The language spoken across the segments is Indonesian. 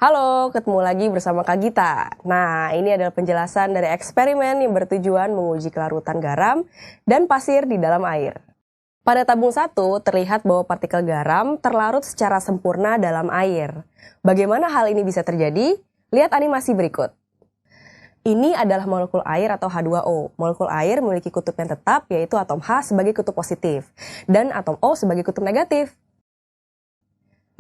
Halo, ketemu lagi bersama Kak Gita. Nah, ini adalah penjelasan dari eksperimen yang bertujuan menguji kelarutan garam dan pasir di dalam air. Pada tabung 1, terlihat bahwa partikel garam terlarut secara sempurna dalam air. Bagaimana hal ini bisa terjadi? Lihat animasi berikut. Ini adalah molekul air atau H2O. Molekul air memiliki kutub yang tetap, yaitu atom H sebagai kutub positif, dan atom O sebagai kutub negatif.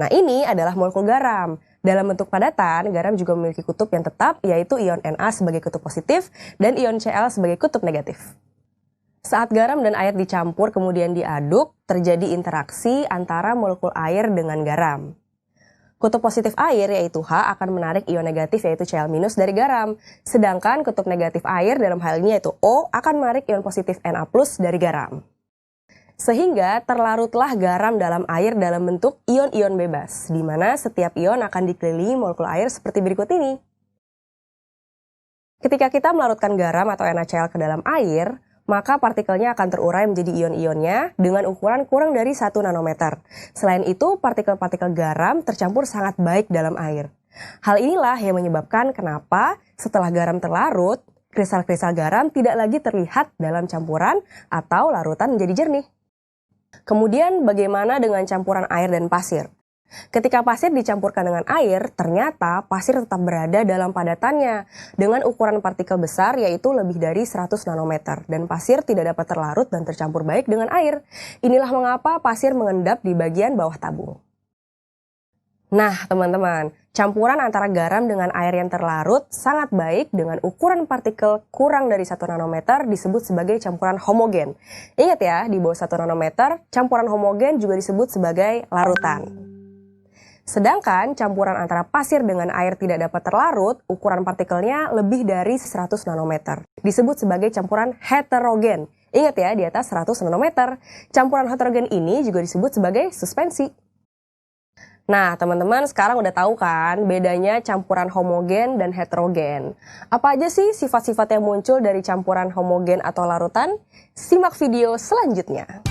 Nah, ini adalah molekul garam. Dalam bentuk padatan, garam juga memiliki kutub yang tetap, yaitu ion Na sebagai kutub positif dan ion Cl sebagai kutub negatif. Saat garam dan air dicampur kemudian diaduk, terjadi interaksi antara molekul air dengan garam. Kutub positif air, yaitu H, akan menarik ion negatif, yaitu Cl- dari garam. Sedangkan kutub negatif air, dalam hal ini yaitu O, akan menarik ion positif Na+ dari garam. Sehingga terlarutlah garam dalam air dalam bentuk ion-ion bebas, di mana setiap ion akan dikelilingi molekul air seperti berikut ini. Ketika kita melarutkan garam atau NaCl ke dalam air, maka partikelnya akan terurai menjadi ion-ionnya dengan ukuran kurang dari 1 nanometer. Selain itu, partikel-partikel garam tercampur sangat baik dalam air. Hal inilah yang menyebabkan kenapa setelah garam terlarut, kristal-kristal garam tidak lagi terlihat dalam campuran atau larutan menjadi jernih. Kemudian bagaimana dengan campuran air dan pasir? Ketika pasir dicampurkan dengan air, ternyata pasir tetap berada dalam padatannya dengan ukuran partikel besar yaitu lebih dari 100 nanometer dan pasir tidak dapat terlarut dan tercampur baik dengan air. Inilah mengapa pasir mengendap di bagian bawah tabung. Nah, teman-teman, campuran antara garam dengan air yang terlarut sangat baik dengan ukuran partikel kurang dari 1 nanometer disebut sebagai campuran homogen. Ingat ya, di bawah 1 nanometer, campuran homogen juga disebut sebagai larutan. Sedangkan campuran antara pasir dengan air tidak dapat terlarut, ukuran partikelnya lebih dari 100 nanometer. Disebut sebagai campuran heterogen. Ingat ya, di atas 100 nanometer. Campuran heterogen ini juga disebut sebagai suspensi. Nah, teman-teman sekarang udah tahu kan bedanya campuran homogen dan heterogen. Apa aja sih sifat-sifat yang muncul dari campuran homogen atau larutan? Simak video selanjutnya.